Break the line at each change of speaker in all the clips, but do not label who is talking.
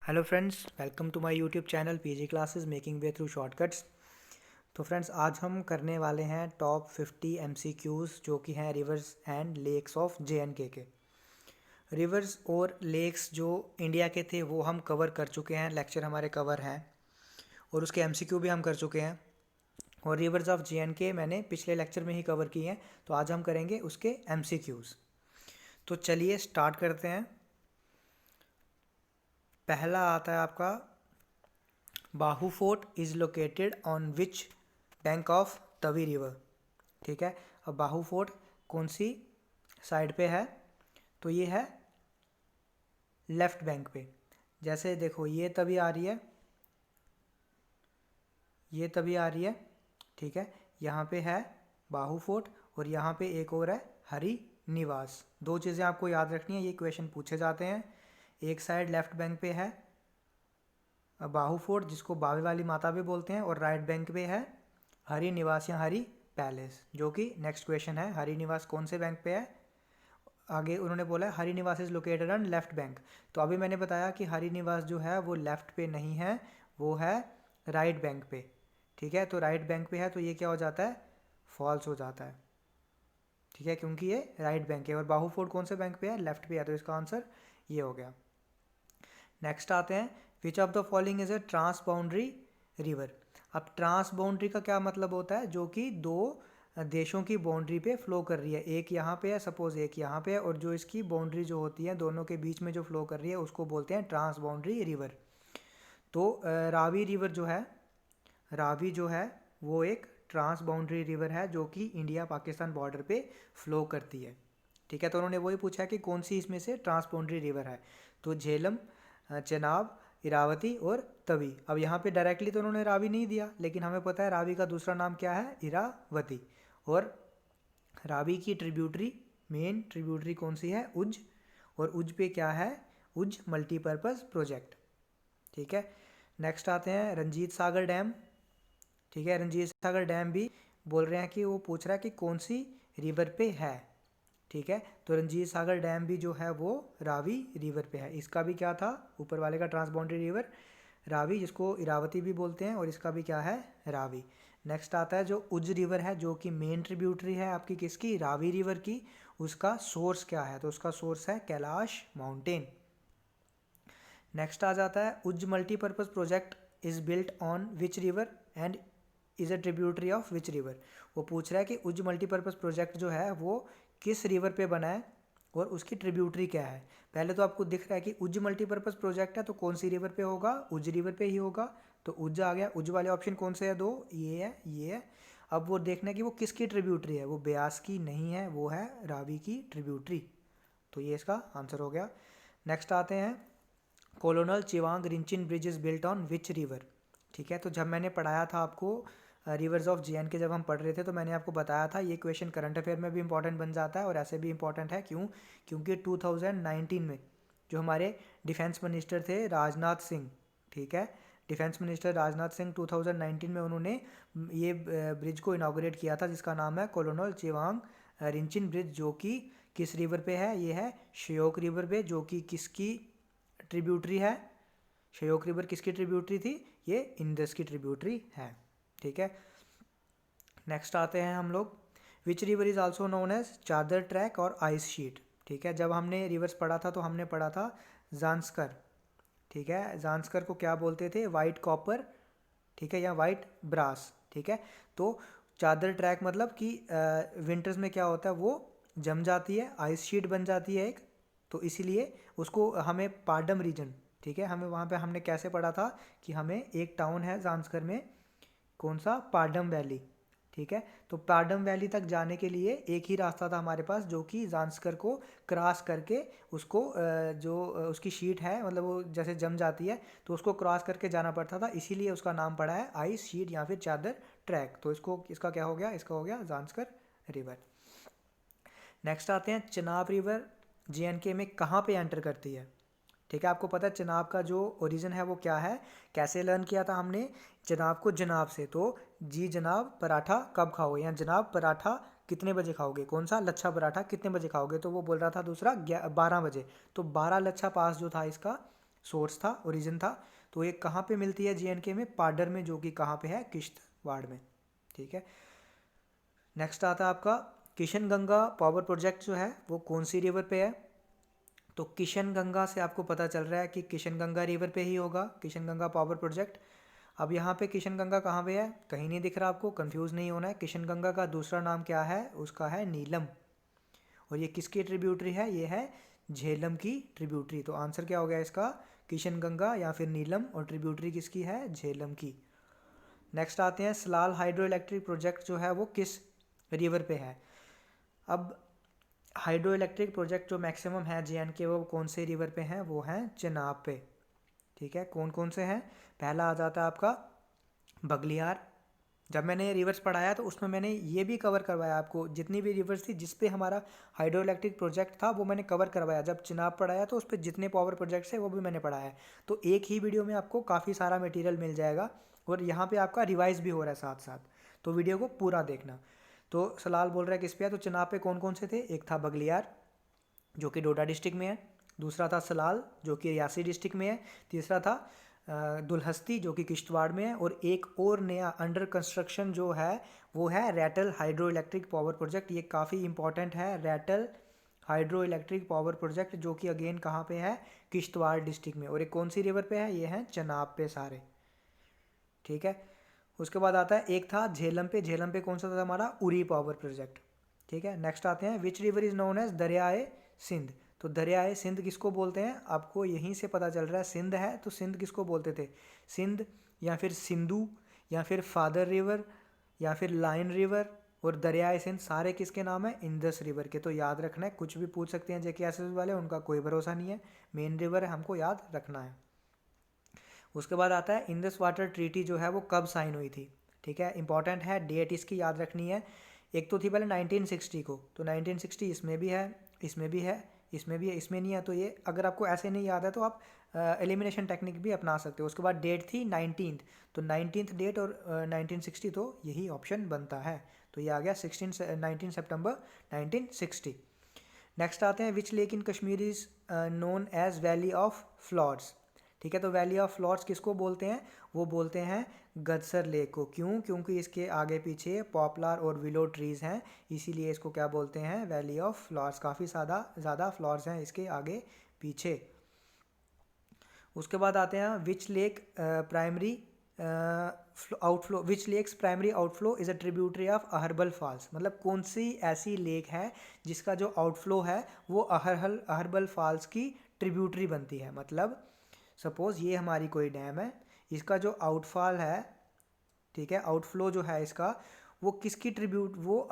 Hello friends, welcome to my YouTube channel PG classes making way through shortcuts. तो friends, आज हम करने वाले हैं टॉप 50 एमसीक्यूज़ जो कि हैं rivers and lakes of J and K के। रिवर्स और लेक्स जो इंडिया के थे वो हम कवर कर चुके हैं, लेक्चर हमारे कवर हैं और उसके एमसीक्यू भी हम कर चुके हैं। और रिवर्स ऑफ जेएनके मैंने पिछले लेक्चर में ही कवर किए हैं, तो आज हम करेंगे उसके एमसीक्यूज़। तो चलिए स्टार्ट करते हैं। पहला आता है आपका, Bahu fort is located on which bank of Tawi river. ठीक है, अब बाहू फोर्ट कौन सी साइड पे है? तो ये है लेफ्ट बैंक पे। जैसे देखो, ये तवी आ रही है, ये तवी आ रही है। ठीक है, यहाँ पे है बाहू फोर्ट और यहाँ पे एक और है हरी निवास। दो चीज़ें आपको याद रखनी है, ये क्वेश्चन पूछे जाते हैं। एक साइड लेफ्ट बैंक पे है बाहू फोर्ट, जिसको बावे वाली माता भी बोलते हैं, और राइट बैंक पे है हरी निवास या हरी पैलेस, जो कि नेक्स्ट क्वेश्चन है। हरी निवास कौन से बैंक पे है? आगे उन्होंने बोला है Hari Niwas is located on left bank. तो अभी मैंने बताया कि हरी निवास जो है वो लेफ्ट पे नहीं है, वो है राइट बैंक पे। ठीक है, तो राइट बैंक पे है तो ये क्या हो जाता है? फॉल्स हो जाता है। ठीक है, क्योंकि ये राइट बैंक है। और बाहू फोर्ट कौन से बैंक पे है? लेफ्ट पे है, तो इसका आंसर ये हो गया। नेक्स्ट आते हैं, which of the following is a trans boundary river. अब ट्रांस बाउंड्री का क्या मतलब होता है? जो कि दो देशों की बाउंड्री पे फ्लो कर रही है। एक यहाँ पे है, सपोज एक यहाँ पे है, और जो इसकी बाउंड्री जो होती है दोनों के बीच में जो फ्लो कर रही है उसको बोलते हैं ट्रांस बाउंड्री रिवर। तो रावी रिवर जो है, रावी जो है वो एक ट्रांस बाउंड्री रिवर है जो कि इंडिया पाकिस्तान बॉर्डर पे फ्लो करती है। ठीक है, तो उन्होंने वही पूछा है कि कौन सी इसमें से ट्रांस बाउंड्री रिवर है। तो झेलम, चेनाब, इरावती और तवी। अब यहाँ पे डायरेक्टली तो उन्होंने रावी नहीं दिया, लेकिन हमें पता है रावी का दूसरा नाम क्या है? इरावती। और रावी की ट्रिब्यूटरी, मेन ट्रिब्यूटरी कौन सी है? उज। और उज पे क्या है? उज मल्टीपर्पज़ प्रोजेक्ट। ठीक है, नेक्स्ट आते हैं रंजीत सागर डैम। ठीक है, रंजीत सागर डैम भी बोल रहे हैं कि वो पूछ रहा है कि कौन सी रिवर पे है। ठीक है, तो रंजीत सागर डैम भी जो है वो रावी रिवर पे है। इसका भी क्या था? ऊपर वाले का ट्रांसबाउंड्री रिवर रावी, जिसको इरावती भी बोलते हैं, और इसका भी क्या है? रावी। नेक्स्ट आता है जो उज रिवर है, जो कि मेन ट्रिब्यूटरी है आपकी किसकी? रावी रिवर की। उसका सोर्स क्या है? तो उसका सोर्स है कैलाश माउंटेन। नेक्स्ट आ जाता है, उज multipurpose project is built on which river and is a tributary of which river. वो पूछ रहा है कि उज मल्टीपर्पज़ प्रोजेक्ट जो है वो किस रिवर पे बना है और उसकी ट्रिब्यूटरी क्या है। पहले तो आपको दिख रहा है कि उज मल्टीपर्पज़ प्रोजेक्ट है, तो कौन सी रिवर पे होगा? उज रिवर पे ही होगा। तो उज आ गया। उज वाले ऑप्शन कौन से है? दो, ये है, ये है। अब वो देखना है कि वो किसकी ट्रिब्यूटरी है। वो ब्यास की नहीं है, वो है रावी की ट्रिब्यूटरी। तो ये इसका आंसर हो गया। नेक्स्ट आते हैं, colonel Chewang Rinchen bridge is built on which river. ठीक है, तो जब मैंने पढ़ाया था आपको रिवर्स ऑफ जेएनके, जब हम पढ़ रहे थे तो मैंने आपको बताया था ये क्वेश्चन करंट अफेयर में भी इंपॉर्टेंट बन जाता है और ऐसे भी इंपॉर्टेंट है। क्यों? क्योंकि 2019 में जो हमारे डिफेंस मिनिस्टर थे राजनाथ सिंह, ठीक है, डिफेंस मिनिस्टर राजनाथ सिंह 2019 में उन्होंने ये ब्रिज को इनाग्रेट किया था, जिसका नाम है कोलोनल चिवांग रिंचिन ब्रिज, जो कि किस रिवर पे है? ये है श्योक रिवर पे, जो कि किसकी ट्रिब्यूटरी है? श्योक रिवर किसकी ट्रिब्यूटरी थी? ये इंडस की ट्रिब्यूटरी है। ठीक है, नेक्स्ट आते हैं हम लोग, which river is also known as Chadar trek और आइस शीट। ठीक है, जब हमने रिवर्स पढ़ा था तो हमने पढ़ा था जांस्कर। ठीक है, जांस्कर को क्या बोलते थे? वाइट कॉपर, ठीक है, या वाइट ब्रास। ठीक है, तो चादर ट्रैक मतलब कि विंटर्स में क्या होता है, वो जम जाती है, आइस शीट बन जाती है एक, तो इसीलिए उसको हमें पाडम रीजन, ठीक है, हमें वहाँ पे हमने कैसे पढ़ा था कि हमें एक टाउन है जांस्कर में, कौन सा? पाडम वैली। ठीक है, तो पाडम वैली तक जाने के लिए एक ही रास्ता था हमारे पास, जो कि जांस्कर को क्रॉस करके उसको जो उसकी शीट है, मतलब वो जैसे जम जाती है तो उसको क्रॉस करके जाना पड़ता था, इसीलिए उसका नाम पड़ा है आइस शीट या फिर चादर ट्रैक। तो इसको, इसका क्या हो गया? इसका हो गया जांस्कर रिवर। नेक्स्ट आते हैं, चिनाब रिवर जेएनके में कहाँ पे एंटर करती है? ठीक है, आपको पता है चिनाब का जो ओरिजिन है वो क्या है? कैसे लर्न किया था हमने चिनाब को? जनाब से। तो जी जनाब पराठा कब खाओगे, या जनाब पराठा कितने बजे खाओगे? कौन सा? लच्छा पराठा कितने बजे खाओगे? तो वो बोल रहा था दूसरा 12 बजे। तो 12 लच्छा पास जो था इसका सोर्स था, ओरिजिन था। तो ये कहाँ पे मिलती है JNK में? पाडर में, जो कि कहाँ पे है? किश्तवाड़ में। ठीक है, नेक्स्ट आता है आपका किशनगंगा पावर प्रोजेक्ट जो है वो कौन सी रिवर पे है? तो किशनगंगा से आपको पता चल रहा है कि किशनगंगा रिवर पे ही होगा किशनगंगा पावर प्रोजेक्ट। अब यहाँ पे किशनगंगा कहाँ पे है? कहीं नहीं दिख रहा आपको, कंफ्यूज नहीं होना है। किशनगंगा का दूसरा नाम क्या है? उसका है नीलम। और ये किसकी ट्रिब्यूटरी है? ये है झेलम की ट्रिब्यूटरी। तो आंसर क्या हो गया इसका? किशनगंगा या फिर नीलम, और ट्रिब्यूटरी किसकी है? झेलम की। नेक्स्ट आते हैं सलाल हाइड्रो इलेक्ट्रिक प्रोजेक्ट जो है वो किस रिवर पे है? अब हाइड्रो इलेक्ट्रिक प्रोजेक्ट जो मैक्सिमम है JNK वो कौन से रिवर पे हैं? वो हैं चेनाब पे। ठीक है, कौन कौन से हैं? पहला आ जाता है आपका बगलियार। जब मैंने रिवर्स पढ़ाया तो उसमें मैंने ये भी कवर करवाया आपको, जितनी भी रिवर्स थी जिस पे हमारा हाइड्रो इलेक्ट्रिक प्रोजेक्ट था वो मैंने कवर करवाया। जब चिनाब पढ़ाया तो उस पर जितने पावर प्रोजेक्ट्स है वो भी मैंने पढ़ाया है। तो एक ही वीडियो में आपको काफ़ी सारा मटेरियल मिल जाएगा, और यहाँ पे आपका रिवाइज भी हो रहा है साथ साथ, तो वीडियो को पूरा देखना। तो सलाल बोल रहा है किस पे है? तो चिनाब पे कौन कौन से थे? एक था बगलियार जो कि डोडा डिस्ट्रिक्ट में है, दूसरा था सलाल जो कि रियासी डिस्ट्रिक्ट में है, तीसरा था दुलहस्ती जो कि किश्तवाड़ में है, और एक और नया अंडर कंस्ट्रक्शन जो है वो है Ratle hydro electric power project. ये काफ़ी इंपॉर्टेंट है, Ratle hydro electric power project, जो कि अगेन कहाँ पे है? किश्तवाड़ डिस्ट्रिक्ट में। और एक कौन सी रिवर पे है? ये है चनाब पे सारे। ठीक है, उसके बाद आता है एक था झेलम पे। झेलम पे कौन सा था हमारा? Uri power project. ठीक है, नेक्स्ट आते हैं which river is known as Dariyae Sindh. तो दरियाए सिंध किसको बोलते हैं? आपको यहीं से पता चल रहा है, सिंध है तो सिंध किसको बोलते थे? सिंध, या फिर सिंधु, या फिर फादर रिवर, या फिर लाइन रिवर। और दरियाए सिंध सारे किसके नाम है? इंदस रिवर के। तो याद रखना है, कुछ भी पूछ सकते हैं JK वाले, उनका कोई भरोसा नहीं है। मेन रिवर है, हमको याद रखना है। उसके बाद आता है इंडस वाटर ट्रीटी जो है वो कब साइन हुई थी? ठीक है, इंपॉर्टेंट है, डेट इसकी याद रखनी है। एक तो थी पहले 1960 को, तो 1960 इसमें भी है, इसमें भी है, इसमें भी है, इसमें नहीं है। तो ये अगर आपको ऐसे नहीं याद है तो आप एलिमिनेशन टेक्निक भी अपना सकते हो। उसके बाद डेट थी 19th, तो 19th डेट और 1960, तो यही ऑप्शन बनता है। तो ये आ गया 19 सितंबर 1960। नेक्स्ट आते हैं which lake in Kashmir is known as valley of floods. ठीक है, तो वैली ऑफ फ्लॉड्स किसको बोलते हैं? वो बोलते हैं गदसर लेक को। क्यों? क्योंकि इसके आगे पीछे पॉपुलर और विलो ट्रीज हैं, इसीलिए इसको क्या बोलते हैं? Valley of floods. काफ़ी ज़्यादा फ्लॉड्स हैं इसके आगे पीछे। उसके बाद आते हैं which lake primary outflow, which lakes primary outflow is a tributary of Aharbal falls. मतलब कौन सी ऐसी लेक है जिसका जो आउटफ्लो है वो अहरबल फॉल्स की ट्रिब्यूटरी बनती है? मतलब सपोज ये हमारी कोई डैम है, इसका जो आउटफॉल है, ठीक है, आउटफ्लो जो है इसका, वो किसकी ट्रिब्यूट? वो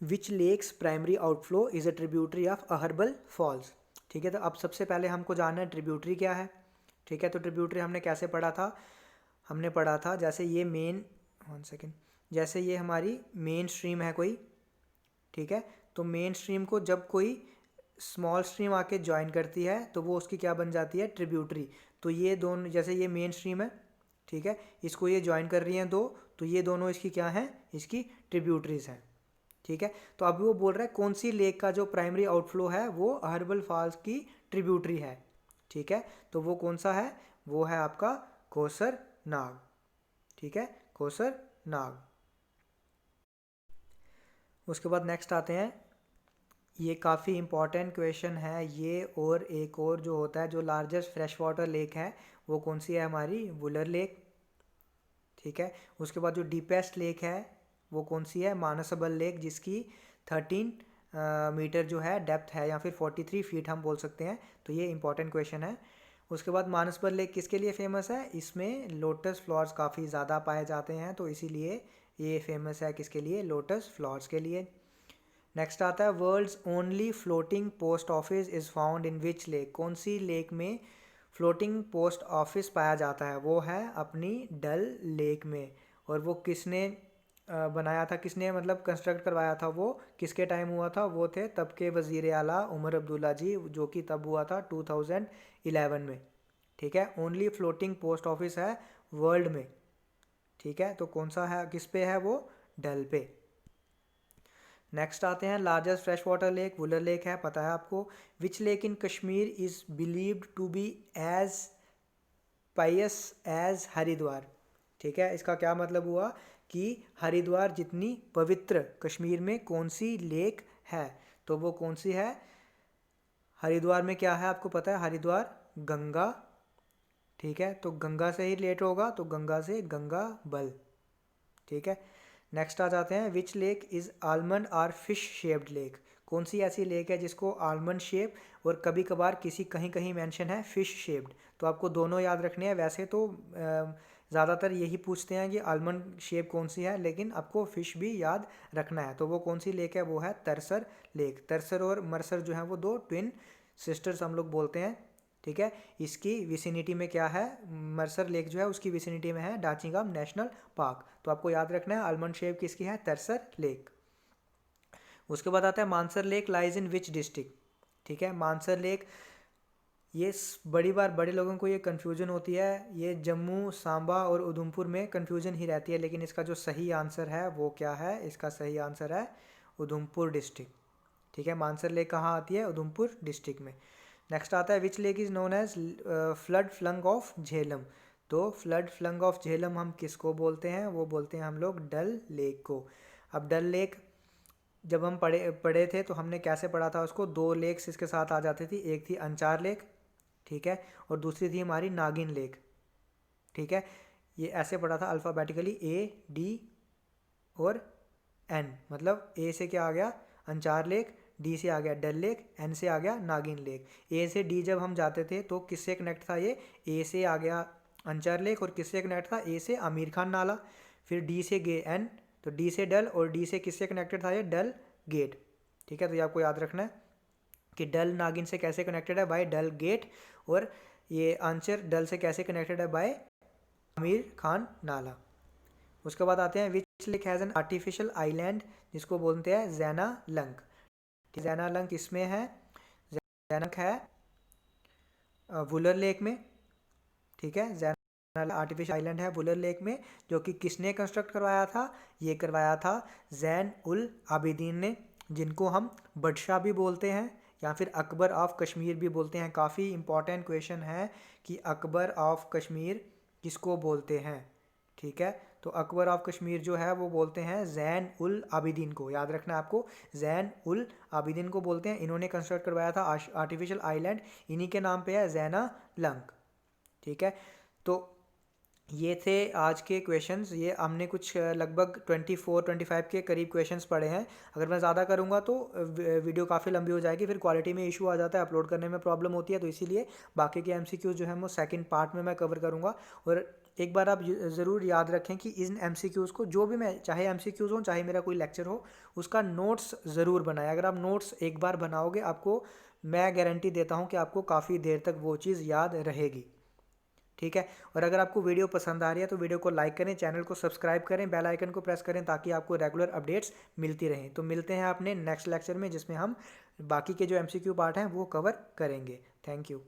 which lakes primary outflow is a tributary of Aharbal falls. ठीक है, तो अब सबसे पहले हमको जानना है ट्रिब्यूटरी क्या है। ठीक है, तो ट्रिब्यूटरी हमने कैसे पढ़ा था? हमने पढ़ा था जैसे ये मेन, 1 सेकेंड, जैसे ये हमारी मेन स्ट्रीम है कोई, ठीक है, तो मेन स्ट्रीम को जब कोई स्मॉल स्ट्रीम आके ज्वाइन करती है तो वो उसकी क्या बन जाती है? ट्रिब्यूटरी। तो ये दोनों, जैसे ये मेन स्ट्रीम है, ठीक है, इसको ये ज्वाइन कर रही हैं दो, तो ये दोनों इसकी क्या हैं? इसकी ट्रिब्यूटरीज हैं। ठीक है, तो अभी वो बोल रहा है कौन सी लेक का जो प्राइमरी आउटफ्लो है वो अहरबल फॉल्स की ट्रिब्यूटरी है। ठीक है, तो वो कौन सा है? वो है आपका कोसर नाग। ठीक है, कोसर नाग। उसके बाद नेक्स्ट आते हैं, ये काफ़ी इंपॉर्टेंट क्वेश्चन है ये, और एक और जो होता है, जो लार्जेस्ट फ्रेश वाटर लेक है वो कौन सी है? हमारी वुलर लेक। ठीक है, उसके बाद जो डीपेस्ट लेक है वो कौन सी है? मानसबल लेक, जिसकी 13 मीटर जो है डेप्थ है, या फिर 43 फीट हम बोल सकते हैं। तो ये इंपॉर्टेंट क्वेश्चन है। उसके बाद मानसबल लेक किसके लिए फेमस है? इसमें लोटस फ्लावर्स काफ़ी ज़्यादा पाए जाते हैं, तो इसीलिए ये फेमस है किसके लिए? लोटस फ्लावर्स के लिए। नेक्स्ट आता है world's only floating post office is found in which lake. कौन सी लेक में फ्लोटिंग पोस्ट ऑफिस पाया जाता है? वो है अपनी डल लेक में। और वो किसने बनाया था? किसने मतलब कंस्ट्रक्ट करवाया था? वो किसके टाइम हुआ था? वो थे तब के वज़ीर आला उमर अब्दुल्ला जी, जो कि तब हुआ था 2011 में। ठीक है, ओनली फ्लोटिंग पोस्ट ऑफिस है वर्ल्ड में। ठीक है, तो कौन सा है? किस पे है वो? डल पे। नेक्स्ट आते हैं largest fresh water lake, Wular lake है, पता है आपको। Which lake in Kashmir is believed to be as pious as Haridwar. ठीक है, इसका क्या मतलब हुआ कि हरिद्वार जितनी पवित्र कश्मीर में कौन सी लेक है, तो वो कौन सी है। हरिद्वार में क्या है आपको पता है, हरिद्वार गंगा। ठीक है, तो गंगा से ही रिलेट होगा, तो गंगा से गंगा बल। ठीक है, नेक्स्ट आ जाते हैं। Which lake is almond or fish shaped lake. कौन सी ऐसी लेक है जिसको आलमंड शेप और कभी कभार किसी कहीं कहीं मेंशन है फिश शेप्ड। तो आपको दोनों याद रखने हैं। वैसे तो ज़्यादातर यही पूछते हैं कि आलमंड शेप कौन सी है, लेकिन आपको फिश भी याद रखना है। तो वो कौन सी लेक है, वो है तरसर लेक। तरसर और मरसर जो है वो दो ट्विन सिस्टर्स हम लोग बोलते हैं। ठीक है, इसकी विसिनिटी में क्या है, मरसर लेक जो है उसकी विसिनिटी में है डाचिंगम नेशनल पार्क। तो आपको याद रखना है आलमंड शेप किसकी है, तरसर लेक। उसके बाद आता है Mansar lake lies in which district. ठीक है, मानसर लेक ये बड़ी बार बड़े लोगों को ये कन्फ्यूजन होती है, ये जम्मू सांबा और उधमपुर में कन्फ्यूजन ही रहती है, लेकिन इसका जो सही आंसर है वो क्या है, इसका सही आंसर है उधमपुर डिस्ट्रिक्ट। ठीक है, मानसर लेक कहाँ आती है, उधमपुर डिस्ट्रिक्ट में। नेक्स्ट आता है which lake is known as flood flung of Jhelum. तो फ्लड फ्लंग ऑफ झेलम हम किसको बोलते हैं, वो बोलते हैं हम लोग डल लेक को। अब डल लेक जब हम पढ़े थे तो हमने कैसे पढ़ा था उसको, दो लेक्स इसके साथ आ जाती थी, एक थी अंचार लेक, ठीक है, और दूसरी थी हमारी नागिन लेक। ठीक है, ये ऐसे पढ़ा था अल्फ़ाबेटिकली A D और N, मतलब A से क्या आ गया अंचार लेक, D से आ गया डल लेक, N से आ गया नागिन लेक। A से D जब हम जाते थे तो किससे कनेक्ट था ये, A से आ गया अंचार लेक और किससे कनेक्ट था, A से आमिर खान नाला, फिर D से गे N, तो D से डल और D से किससे कनेक्टेड था ये डल गेट। ठीक है, तो ये आपको याद रखना है कि डल नागिन से कैसे कनेक्टेड है, बाय डल गेट, और ये आंसर डल से कैसे कनेक्टेड है, बाय आमिर खान नाला। उसके बाद आते हैं which lake has an artificial island, जिसको बोलते हैं जैना लंक। जैना लंक इसमें है, जैना लंक है वुलर लेक में। ठीक है, जैना आर्टिफिशियल आइलैंड है वुलर लेक में, जो कि किसने कंस्ट्रक्ट करवाया था, ये करवाया था जैन उल आबिदीन ने, जिनको हम बदशाह भी बोलते हैं या फिर अकबर ऑफ कश्मीर भी बोलते हैं। काफ़ी इंपॉर्टेंट क्वेश्चन है कि अकबर ऑफ कश्मीर किसको बोलते हैं। ठीक है, तो अकबर ऑफ कश्मीर जो है वो बोलते हैं जैन उल आबिदीन को, याद रखना है आपको, जैन उल आबिदीन को बोलते हैं। इन्होंने कंस्ट्रक्ट करवाया था आर्टिफिशियल आइलैंड, इन्हीं के नाम पे है जैना लंक। ठीक है, तो ये थे आज के क्वेश्चंस। ये हमने कुछ लगभग 24-25 के करीब क्वेश्चंस पढ़े हैं। अगर मैं ज़्यादा करूँगा तो वीडियो काफ़ी लंबी हो जाएगी, फिर क्वालिटी में इशू आ जाता है, अपलोड करने में प्रॉब्लम होती है, तो इसीलिए बाकी के MCQs जो है वो सेकंड पार्ट में मैं कवर करूँगा। और एक बार आप ज़रूर याद रखें कि इन MCQs को, जो भी मैं, चाहे MCQs हो चाहे मेरा कोई लेक्चर हो, उसका नोट्स ज़रूर बनाएं। अगर आप नोट्स एक बार बनाओगे, आपको मैं गारंटी देता हूँ कि आपको काफ़ी देर तक वो चीज़ याद रहेगी। ठीक है, और अगर आपको वीडियो पसंद आ रही है तो वीडियो को लाइक करें, चैनल को सब्सक्राइब करें, बेल आइकन को प्रेस करें, ताकि आपको रेगुलर अपडेट्स मिलती रहें। तो मिलते हैं अपने नेक्स्ट लेक्चर में, जिसमें हम बाकी के जो MCQ पार्ट हैं वो कवर करेंगे। Thank you.